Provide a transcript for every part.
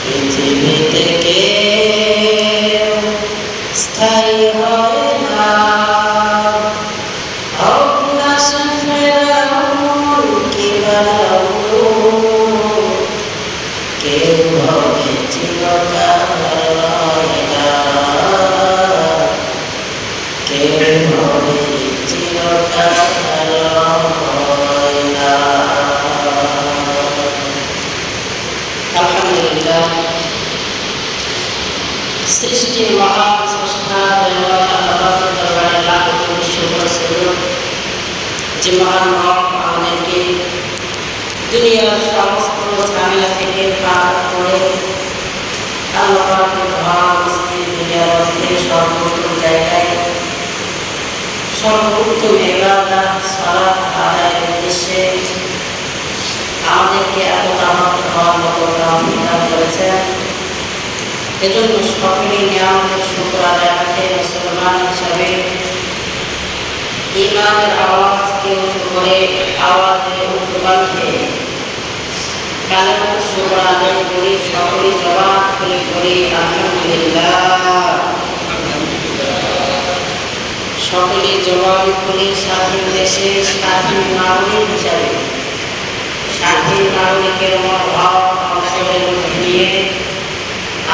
পৃথিবীতে কেউ স্থায়ী হয় না। আলহামদুলিল্লাহ, সৃষ্টির মহান স্রষ্টা আল্লাহর দরবারে লাখ কোটি শুকর সুজুদ যে মহান রব আমাদেরকে দুনিয়ার সমস্ত ঝামেলা থেকে ফাঁক করে আল্লাহ পাকের ঘর মসজিদ দুনিয়ার মধ্যে সর্বোত্তম জায়গায় সর্বোত্তম ইবাদত সালাত আদায়ের উদ্দেশ্যে আমাদেরকে একতাবদ্ধ হওয়ার মতো তৌফিক দান করেছেন। এজন্য সকলেই নিয়ামতের শুকর আদায় করে মুসলমান হিসাবে ঈমানের আওয়াজকে উঁচু করে আওয়াজে উঁচু কণ্ঠে কালেমার শুকর আদায় করি, সকলেই জবান খুলে করি আলহামদুলিল্লাহ। সকলেই জবান খুলে স্বাধীন দেশে স্বাধীন নাগরিক হিসাবে স্বাধীন নাগরিকের মনোভাব অন্তরের মধ্যে নিয়ে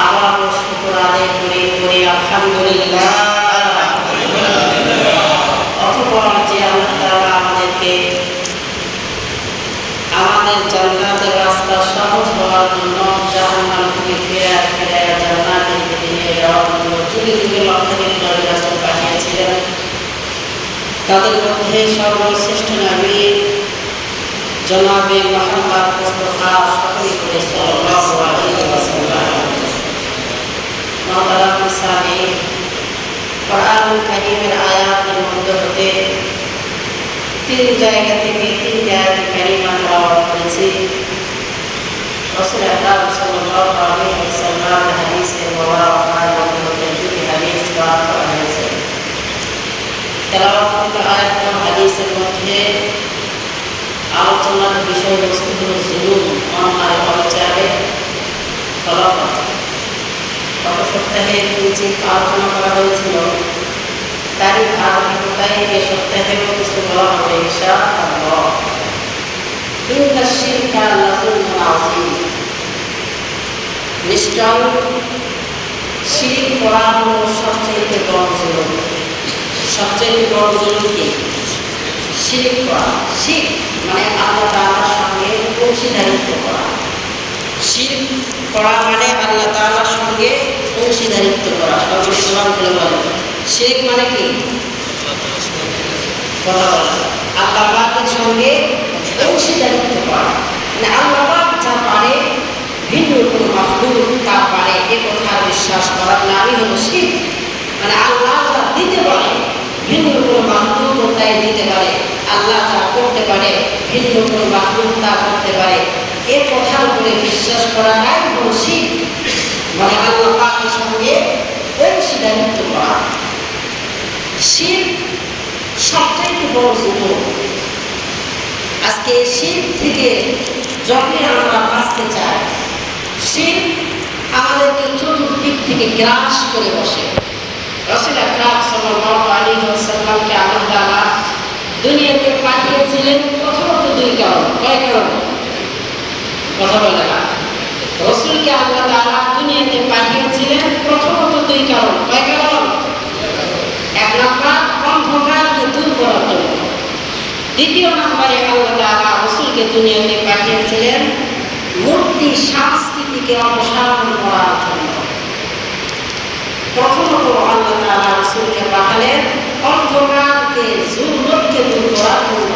আবার শুকর আদায় করে করি আলহামদুলিল্লাহ। অতঃপর যে আল্লাহ তাআলা আমাদেরকে আমাদের জান্নাতের রাস্তা সহজ হওয়ার জন্য জাহান্নাম থেকে ফিরে জান্নাতের দিকে নিয়ে যাওয়ার জন্য যুগে যুগে লক্ষাধিক নবী রাসূল পাঠিয়েছিলেন। তাদের মধ্যে সর্বশ্রেষ্ঠ নবী জনাবে মুহাম্মদ মুস্তাফা সাল্লাল্লাহু আলাইহি ওয়াসাল্লাম। মুহতারাম সামিঈন, কোরআনুল কারীমের আয়াতের মধ্যে হতে তিন জায়গা থেকে তিনটি আয়াত কারীমা তেলাওয়াত করেছি। রাসূল আকরাম সাল্লাল্লাহু আলাইহি ওয়াসাল্লামের হাদিসে মুবারাকার মধ্যে হতে দুটি হাদিস পাঠ করা হয়েছে। তেলাওয়াত আয়াত ও হাদিসের মধ্যে আলোচনার বিষয়বস্তু হল জুলুম, অন্যায়, অবিচারের ফলাফল। গত সপ্তাহে কিঞ্চিৎ আলোচনা করা হয়েছিল, তারই ধারাবাহিকতায় এ সপ্তাহেও কিছু বলা হবে ইনশাআল্লাহ। ইন্না শিরকা লাযুলমুন আযীম, নিশ্চয় শিরক করা হলো সবচেয়ে বড় জুলুম। সবচেয়ে বড় জুলুম কি? শিরক করা। শিরক মানে আল্লাহ তাআলার সঙ্গে অংশীদারিত্ব করা। শিরক করা মানে আল্লাহ তাআলার সঙ্গে অংশীদারিত্ব করা। সবাই সমান করে বলেন, শিরক মানে কি? কথা বলা, আল্লাহ পাকের সঙ্গে অংশীদারিত্ব করা। মানে আল্লাহ পাক যা পারে ভিন্ন কোনো মাখলুক তা পারে এ কথা বিশ্বাস করার নামই হলো শিরক। মানে আল্লাহ যা দিতে পারে ভিন্ন কোনো মাখলুক তাই দিতে পারে, আল্লাহ যা করতে পারে ভিন্ন কোনো মাখলুক তা করতে পারে, এ কথার উপরে বিশ্বাস করাটাই হলো শিরক। মানে আল্লাহ পাকের সঙ্গে অংশীদারিত্ব করা। শিরক সবচেয়ে বড় জুলুম। আজকে শিরক থেকে যতই আমরা বাঁচতে চাই, শিরক আমাদেরকে চতুর্দিক থেকে গ্রাস করে বসে। রাসূল আকরাম সাল্লাল্লাহু আলাইহি ওয়াসাল্লামকে আল্লাহ তাআলা দুনিয়াতে পাঠিয়েছিলেন প্রথমত দুই কারণ। কয় কারণ? কথা বলে না। রাসূলকে আল্লাহ তাআলা দুনিয়াতে পাঠিয়েছিলেন প্রথমত দুই কারণ। কয় কারণ? এক নাম্বার অন্ধকারকে দূর করার জন্য। দ্বিতীয় নাম্বারে আল্লাহ তাআলা রাসূলকে দুনিয়াতে পাঠিয়েছিলেন মূর্তি সংস্কৃতিকে অপসারণ করার জন্য। প্রথমত আল্লাহ তাআলা রাসূলকে পাঠালেন অন্ধকারকে যুলমতকে দূর করার জন্য।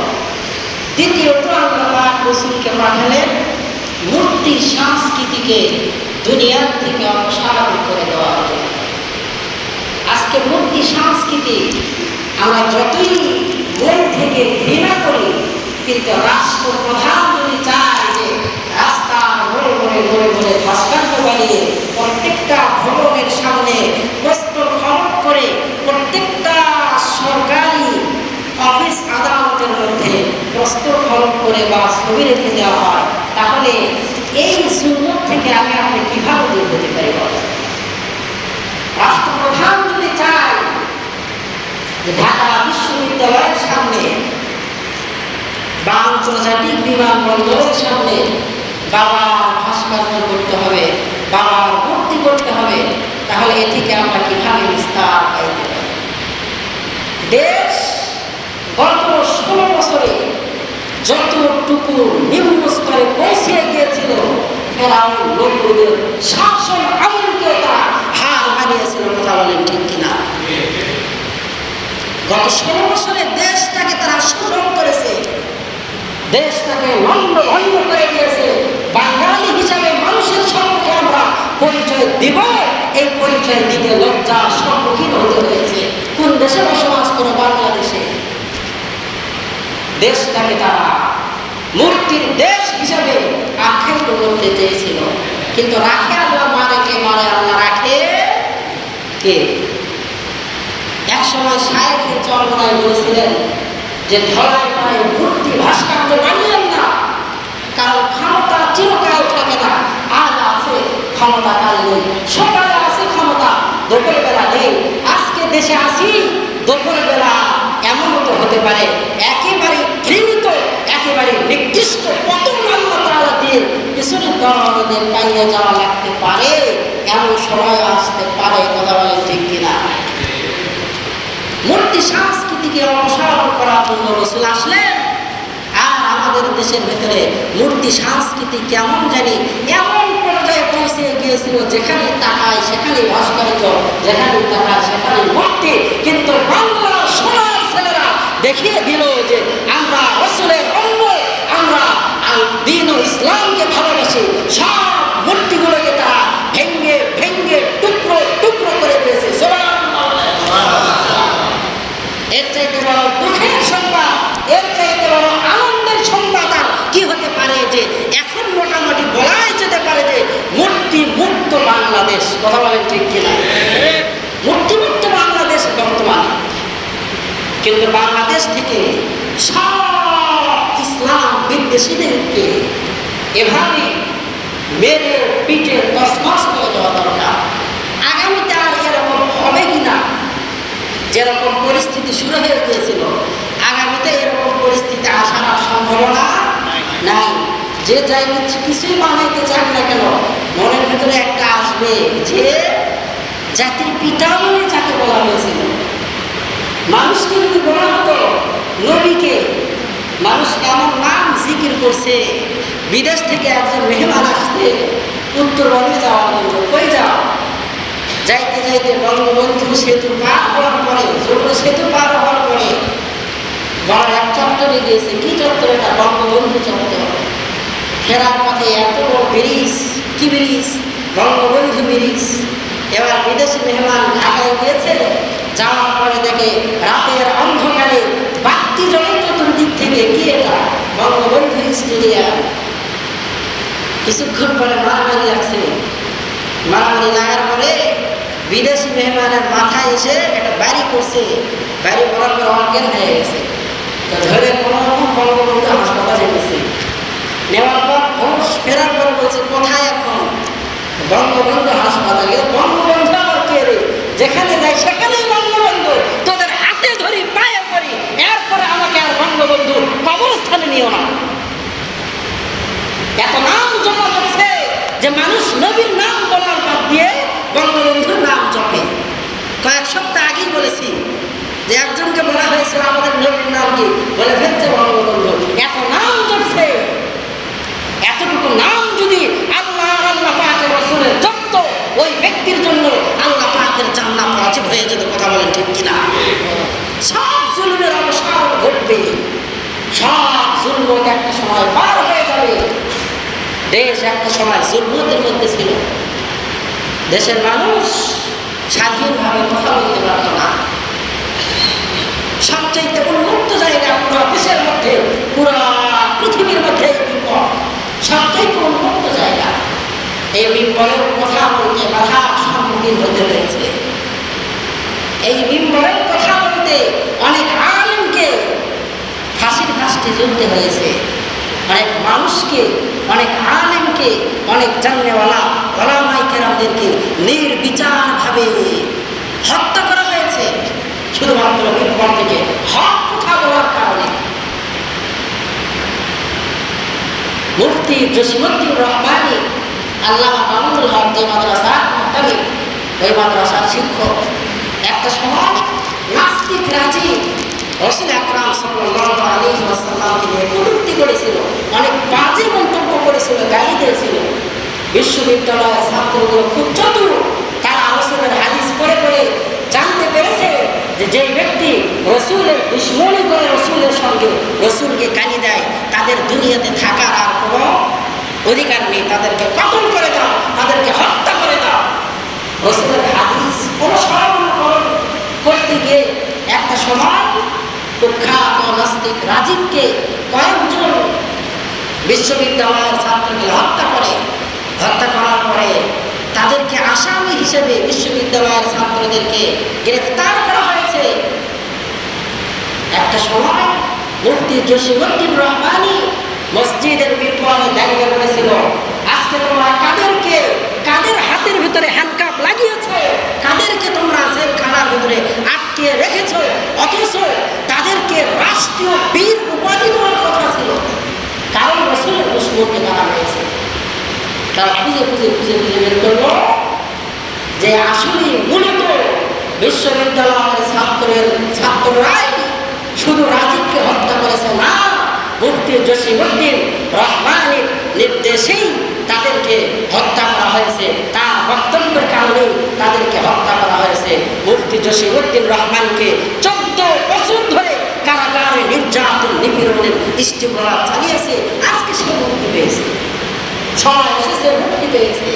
দ্বিতীয়ত আল্লাহ পাক রাসূলকে পাঠালেন মূর্তি সংস্কৃতিকে দুনিয়া থেকে অপসারণ করে দেওয়ার জন্য। আজকে মূর্তি সংস্কৃতি আমরা যতই মন থেকে ঘৃণা করি, কিন্তু রাষ্ট্রপ্রধান যদি চায় যে রাস্তা মোড়ে মোড়ে ভাস্কর্য বানিয়ে প্রত্যেকটা ভবনের সামনে প্রস্তর ফলক করে প্রত্যেকটা সরকারি অফিস আদালতের মধ্যে প্রস্তর ফলক করে বা ছবি রেখে দেওয়া হয়, তাহলে এই জুলুম থেকে আপনি কিভাবে দূর হতে পারি? রাষ্ট্রপ্রধান যদি চায় যে ঢাকা বিশ্ববিদ্যালয়ের সামনে বা আন্তর্জাতিক বিমানবন্দরের সামনে বাবার ভাস্কর্য করতে হবে, বাবার মূর্তি করতে হবে, তাহলে এ থেকে আমরা কিভাবে বিস্তার পাইতে পারি? দেশ গত 16 বছরে যতটুকু নিম্ন স্তরে পৌঁছে গিয়েছিল, ফেরাউন নমরুদের শাসন আমলকেও তারা হার মানিয়েছিল। কথা বলেন ঠিক কিনা? গত 16 বছরে দেশটাকে তারা শোষণ করেছে, দেশটাকে লন্ড ভন্ড করে দিয়েছে। বাঙালি হিসাবে মানুষের সম্মুখে আমরা পরিচয় দিব, এই পরিচয় দিতে লজ্জা সম্মুখীন হতে হয়েছে। কোন দেশে বসবাস করে? বাংলাদেশে। দেশটাকে তারা মূর্তির দেশ হিসাবে আখ্যায়িত করতে চেয়েছিল, কিন্তু রাখে আল্লাহ, মারে কে? মারে আল্লাহ, রাখে কে? এক সময় শায়েখের চরমনায় বলেছিলেন যে ধরায় পায়ে মূর্তি ভাস্কর্য বানিয়েন না, কারণ ক্ষমতা চিরকাল থাকে না। আজ আছে ক্ষমতা, কাল নেই। সকালে আছে ক্ষমতা, দুপুর বেলা নেই। আজকে দেশে আসি, দুপুর বেলা এমনও তো হতে পারে একেবারে ঘৃণিত, একেবারে নিকৃষ্ট পতন আল্লাহ তাআলা দিয়ে পিছনের দরজা পালিয়ে যাওয়া লাগতে পারে, এমন সময় আসতে পারে। কথা বলেন ঠিক কিনা? মূর্তি সংস্কৃতিকে অনুসরণ করার জন্য রাসূল আসলেন, আর আমাদের দেশের ভেতরে মূর্তি সংস্কৃতি কেমন জানি এমন পর্যায়ে পৌঁছে গিয়েছিল, যেখানে তাকায় সেখানে ভাস্কর্য, যেখানে তাকায় সেখানে মূর্তি। কিন্তু বাংলা সোনার ছেলেরা দেখিয়ে দিল যে আমরা রাসূলের অঙ্গ, আমরা দ্বীন ও ইসলামকে ভালোবাসি। সব মূর্তিগুলোকে তারা ভেঙ্গে ভেঙ্গে টুকরো টুকরো করে দিয়েছে। এর চাইতে বড় দুঃখের সংবাদ, এর চাইতে বড় আনন্দের সংবাদ আর কি হতে পারে যে এখন মোটামুটি বলাই যেতে পারে যে মূর্তি মুক্ত বাংলাদেশ। কথা বলেন ঠিক কিনা? মূর্তি মুক্ত বাংলাদেশ বর্তমানে। কিন্তু বাংলাদেশ থেকে সব ইসলাম বিদ্বেষীদেরকে এভাবে মেরে পিঠে তছনছ করে দেওয়া দরকার। আগামীতে আর এরকম হবে কিনা? যেরকম পরিস্থিতি শুরু হয়ে গিয়েছিল, আগামীতে এরকম পরিস্থিতি আসার সম্ভাবনা নাই। যে যাই কিছুই বানাইতে চান না কেন, মনের ভিতরে একটা আসবে যে জাতির পিতা বলে যাকে বলা হয়েছিল। মানুষকে যদি বলা হতো নবীকে, মানুষ এমন নাম জিকির করছে, বিদেশ থেকে একজন মেহমান আসছে উত্তরবঙ্গে যাওয়ার জন্য, কই যাও? যাইতে যাইতে বঙ্গবন্ধু সেতু পার হওয়ার পরে, যমুনা সেতু পার হওয়ার পরে বড় এক চত্বরে গিয়েছে। কি চত্বর? এটা বঙ্গবন্ধু চত্বর। ফেরার পথে এত বড় ব্রিজ, কি ব্রিজ? বঙ্গবন্ধু ব্রিজ। এবার বিদেশি মেহমান ঢাকায় গিয়েছে, যাওয়ার পরে দেখে রাতের অন্ধকারে বাতি জ্বলে চতুর্দিক থেকে। কি এটা? বঙ্গবন্ধু স্টেডিয়াম। কিছুক্ষণ পরে মারামারি লাগছে। মারামারি লাগার পরে বিদেশি মেহমানের মাথায় এসে একটা বাড়ি করছে, বাড়ি করার পর অজ্ঞান হয়ে গেছে। তো ধরে কোনো রকম বঙ্গবন্ধু হাসপাতালে গেছে। নেওয়ার পর ঘোষ ফেরার পরে বলছে কোথায় এখন? বঙ্গবন্ধু হাসপাতালে। বঙ্গবন্ধু আমার কে রে? যেখানে যাই সেখানেই বঙ্গবন্ধু। তোদের হাতে ধরি, পায়ে করি, এরপরে আমাকে আর বঙ্গবন্ধু কবরস্থানে নিও না। এত নাম জমা করছে যে মানুষ নবীর নাম বলার বাদ দিয়ে বঙ্গবন্ধুর নাম জপে। কয়েক সপ্তাহ আগেই বলেছি যে একজনকে বলা হয়েছিল আমাদের নবীর নাম কি, বলে ফেলছে বঙ্গবন্ধু। এত নাম জপছে, এতটুকু নাম যদি আল্লাহ আল্লাহ পাকের রাসূলের জপত, ওই ব্যক্তির জন্য আল্লাহ পাকের জান্নাত ওয়াজিব হয়ে যেত। কথা বলেন ঠিক কিনা? সব জুলুমের অবসান ঘটবে, সব জুলুম একটা সময় পার হয়ে যাবে। দেশ একটা সময় জুলুমের মধ্যে ছিল, দেশের মানুষ স্বাধীনভাবে কথা বলতে পারত না। সবচেয়ে উন্মুক্ত জায়গা পুরো দেশের মধ্যে, পুরো পৃথিবীর মধ্যে সবচেয়ে উন্মুক্ত জায়গা। এই মিম্বরের কথা বলতে বাধার সম্মুখীন হতে হয়েছে। এই মিম্বরের কথা বলতে অনেক আলেমকে ফাঁসির কাস্টে ঝুলতে হয়েছে, অনেক মানুষকে, অনেক আলেমকে, অনেক জাননেওয়ালা ওলামায়ে কেরামদেরকে নির্বিচারভাবে হত্যা করা হয়েছে, শুধুমাত্র মিম্বর থেকে হক কথা বলার কারণে। মুফতি জসিমউদ্দিন রহমানী আল্লামা মামুনুল হক যে মাদ্রাসার মুহতামিম, ওই মাদ্রাসার শিক্ষক, একটা সময় নাস্তিক রাজীব রাসূল আকরাম সাল্লাল্লাহু আলাইহি ওয়াসাল্লামকে নিয়ে কটূক্তি করেছিল, অনেক বাজে মন্তব্য করেছিল, গালি দিয়েছিল। বিশ্ববিদ্যালয়ের ছাত্রগুলো খুব চতুর, তারা রাসূলের হাদিস পড়ে পড়ে জানতে পেরেছে যে যে ব্যক্তি রাসূলের দুশমনি করে রাসূলের সঙ্গে রাসূলকে গালি দেয়, তাদের দুনিয়াতে থাকার আর কোনো অধিকার নেই, তাদেরকে কতল করে দাও, তাদেরকে হত্যা করে দাও। রাসূলের হাদিস অনুসরণ করতে গিয়ে একটা সময় কুখ্যাত নাস্তিক রাজীবকে কয়েকজন বিশ্ববিদ্যালয়ের ছাত্রকে হত্যা করে। হত্যা করার পরে তাদেরকে আসামি হিসেবে বিশ্ববিদ্যালয়ের ছাত্রদেরকে গ্রেফতার করা হয়েছে। একটা সময় মুফতি জসিমউদ্দিন রহমানী মসজিদের বিপ্লবে দাঁড়িয়ে বলেছিল, আজকে তোমরা কাদের হাতের ভিতরে হ্যান্ডকাপ লাগিয়েছো, কাদেরকে তোমরা জেলখানার ভিতরে আটকে রেখেছো, অথচ তাদেরকে রাষ্ট্রীয় বীর উপাধি দেওয়ার কথা ছিল। কারণ রাসূলের দুশমনকে ধরা হয়েছে। তারা খুঁজে খুঁজে খুঁজে খুঁজে বের করলো যে আসলে মূলত বিশ্ববিদ্যালয়ের ছাত্ররাই শুধু রাজীবকে হত্যা করেছে না, মুফতি জসিমউদ্দিন রহমানের নির্দেশেই তাদেরকে হত্যা করা হয়েছে, তার বক্তব্যের কারণেই তাদেরকে হত্যা করা হয়েছে। মুফতি জসিমউদ্দিন রহমানকে 14 বছর ধরে কারাগারে নির্যাতন নিপীড়নের স্টিমরোলার চালিয়েছে। আজকে সে মুক্তি পেয়েছে, সময় এসেছে, মুক্তি পেয়েছে।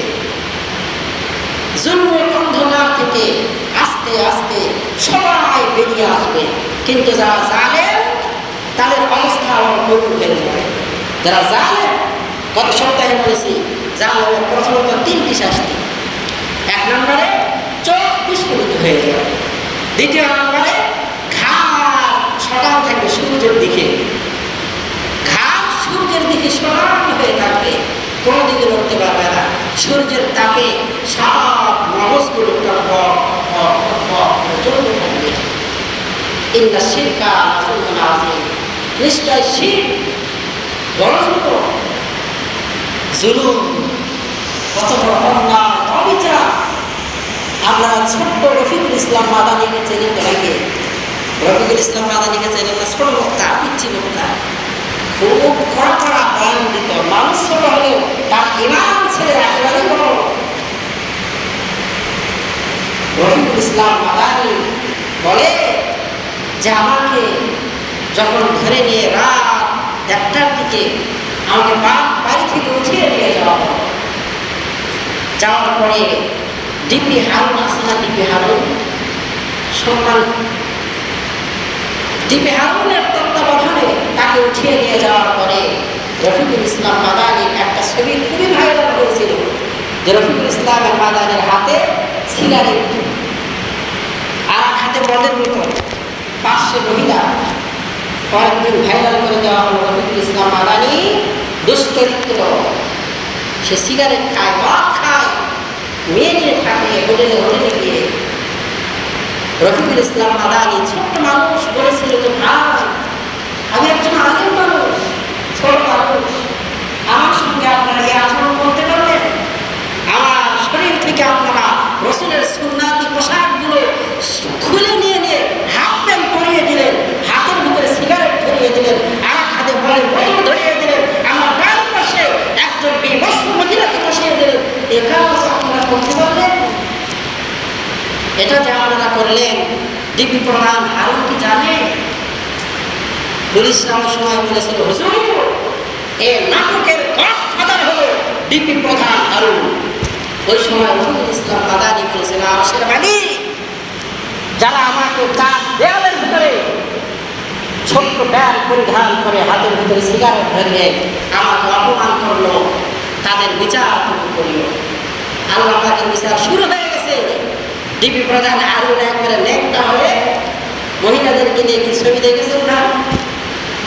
জুলুমের অন্ধকার থেকে আস্তে আস্তে সবাই বেরিয়ে আসবে, কিন্তু যারা জালেম তাদের অবস্থা আরো করুণ হয়ে যাবে। যারা জালেম, গত সপ্তাহে বলেছি, জালেমের প্রথমত 3টি শাস্তি। 1 নম্বরে চোখ বিস্ফোরিত হয়ে যাবে, 2 নম্বরে ঘাড় সটান থাকবে সূর্যের দিকে, ঘাড় সূর্যের দিকে সমান হয়ে থাকবে, কোনো দিকে লড়তে পারবে না। সূর্যের তাপে সব মগজগুলো জ্বলতে থাকবে। ইন্না শিরকা লাযুলমুন আযীম, নিশ্চয় শিরক বড় জুলুম, কত বড় অন্যায়, অবিচার। আপনারা ছোট্ট রফিকুল ইসলাম মাদানীকে চেনেন নাকি? রফিকুল ইসলাম মাদানীকে চেনেন না? ছোট বক্তা, পিচ্ছি বক্তা, খুব কড়া বয়ান দিত। মানুষ ছোট হলেও তার ইমান ছেড়ে একেবারেই বড়। রফিকুল ইসলাম মাদানী বলে যে আমাকে যখন ধরে নিয়ে রাত 1টার দিকে আমাকে বাড়ি থেকে উঠিয়ে নিয়ে যাওয়ার পরে ডিপি হারুন আছে না, ডিপি হারুনের তত্ত্বাবধানে তাকে উঠিয়ে নিয়ে যাওয়ার পরে রফিকুল ইসলাম মাদানীর একটা ছবি খুবই ভাইরাল হয়েছিল, যে রফিকুল ইসলাম মাদানীর হাতে সিগারেট আর এক হাতে মদের বোতল, পাশে মহিলা। কয়েকদিন ভাইরাল করে দেওয়া হলো রফিকুল ইসলাম মাদানী দুষ্চরিত্র, সে সিগারেট খায়, মদ খায়, মেয়ে নিয়ে থাকে হোটেলে গিয়ে। রফিকুল ইসলাম মাদানী ছোট্ট মানুষ বলেছিল যে ভাই, আমি একজন আলেম মানুষ, ছোট মানুষ, আমার সঙ্গে আপনারা এই আচরণ করতে পারবেন? আমার শরীর থেকে আপনারা রাসূলের সুন্নাতি পোশাকগুলো খুলে নিয়ে হাফ প্যান্ট পরিয়ে দিলেন, হাতের ভিতরে সিগারেট ধরিয়ে দিলেন, আর এক হাতে বলের বোতল ধরিয়ে দিলেন, আমার ডান পাশে একজন বিবস্ত্র মহিলাকে বসিয়ে দিলেন। এ কাজ আপনারা করতে পারবেন? এটা যে আপনারা করলেন, ডিপি প্রধান হারুন কি জানে? পুলিশ নামের সময় বলেছিল, হুজুর এ নাটকের গডফাদার হলো ডিপি প্রধান হারুন। ওই সময় রফিকুল ইসলাম মাদানী বলেছিল, আরশের মালিক, যারা আমাকে তার দেয়ালের ভিতরে ছোট্ট ব্যাগ পরিধান করে হাতের ভিতরে সিগারেট ধরিয়ে আমাকে অপমান করলো, তাদের বিচার তুমি করিও। আল্লাহ পাকের বিচার শুরু হয়ে গেছে। ডিপি প্রধান হারুন একবারে লেকটা হয়ে মহিলাদেরকে নিয়ে কি ছবি দেখেছেন না?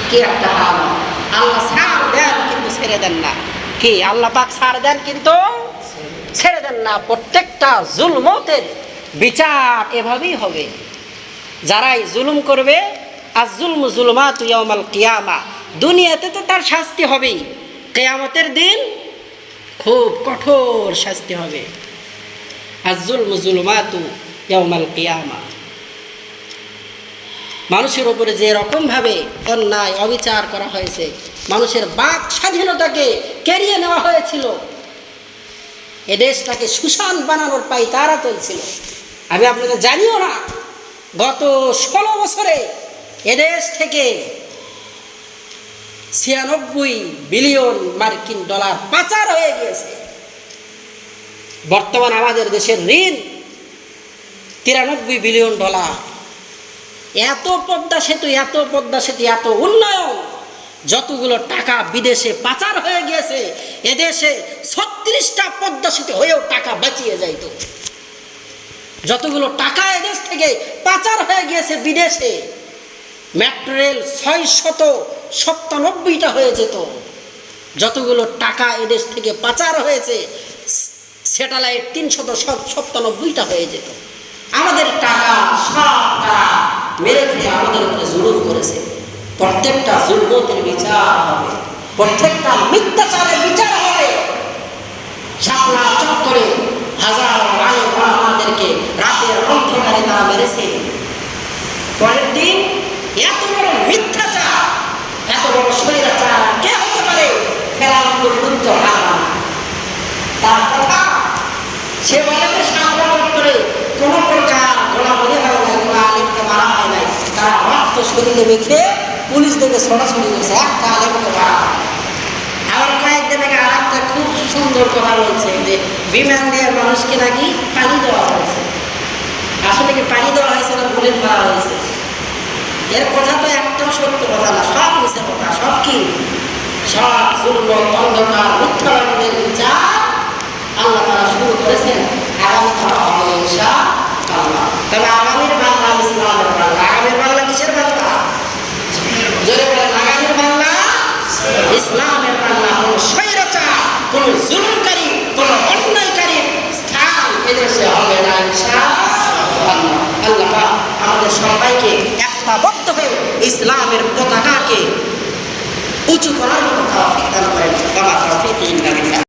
কি একটা হাল! আল্লাহ ছাড় দেন কিন্তু ছেড়ে দেন না। কি আল্লাহ পাক ছাড় দেন কিন্তু ছেড়ে দেন না। প্রত্যেকটা জুলমতের বিচার এভাবেই হবে। যারাই জুলুম করবে, আজ জুলমু জুলমাতু ইয়াউমাল কিয়ামা, দুনিয়াতে তো তার শাস্তি হবেই, কিয়ামতের দিন খুব কঠোর শাস্তি হবে। আজ জুলমু জুলমাতু ইয়াউমাল কিয়ামা। মানুষের উপরে যে রকমভাবে অন্যায় অবিচার করা হয়েছে, মানুষের বাক স্বাধীনতাকে কেড়িয়ে নেওয়া হয়েছিল, এ দেশটাকে সুশান বানানোর পাই তারা চলছিল। আমি আপনাদের জানিও না, গত 16 বছরে এদেশ থেকে 96 বিলিয়ন মার্কিন ডলার পাচার হয়ে গিয়েছে। বর্তমান আমাদের দেশের ঋণ 93 বিলিয়ন ডলার। এত পদ্মা সেতু, এত পদ্মা সেতু, এত উন্নয়ন, যতগুলো টাকা বিদেশে পাচার হয়ে গিয়েছে, এদেশে 36টা পদ্মা সেতু হয়েও টাকা বাঁচিয়ে যাইত। যতগুলো টাকা এদেশ থেকে পাচার হয়ে গিয়েছে বিদেশে, মেট্রো রেল 697টা হয়ে যেত। যতগুলো টাকা এদেশ থেকে পাচার হয়েছে, স্যাটেলাইট 397টা হয়ে যেত। আমাদের টাকা সব তারা মেরে খেয়ে আমাদের উপরে জুলুম করেছে। প্রত্যেকটা জুলুমের বিচার হবে, প্রত্যেকটা মিথ্যাচারের বিচার হবে। শাপলা চত্বরে হাজার আলেম ওলামাদেরকে রাতের অন্ধকারে তারা মেরেছে। পরের দিন এত বড় মিথ্যাচার, এত বড় স্বৈরাচার কে হতে পারে? ফেরাউনের বিরুদ্ধে হামলা। তার কথা সে বলে যে শাপলা চত্বরে কোন প্রকার গোলাগুলি হয় নাই, কোনো আলেমকে মারা হয় নাই, তারা রক্ত শরীরে মেখে পুলিশ দেখে ছড়াছড়ি গেছে, একটা আলেমকে মারা হয়। আবার কয়েকদিন আগে আর একটা খুব সুন্দর কথা বলছে যে বিমান দিয়ে মানুষকে নাকি পানি দেওয়া হয়েছে। আসলে কি পানি দেওয়া হয়েছে না বুলেট মারা হয়েছে? এর কথা তো একটাও সত্য কথা না, সব মিছে কথা। সব কি? সব জুলুম, অন্ধকার, মিথ্যাবাদীদের বিচার আল্লাহ তারা শুরু করেছেন। আগামী তারা হবে ইনশাআল্লাহ। তবে আগামীর বাংলা ইসলামের বাংলা। আগামীর বাংলা কিসের বাংলা? জোরে বলেন, আগামীর বাংলা ইসলামের বাংলা। কোন স্বৈরাচার, কোন জুলুমকারী, কোন অন্যায়কারীর স্থান এদেশে হবে না ইনশাআল্লাহ। আল্লাহ আমাদের সবাইকে একতাবদ্ধ হয়ে ইসলামের পতাকাকে উঁচু করার মতো তৌফিক দান করেন। আমার তৌফিক ইল্লা বিল্লাহ।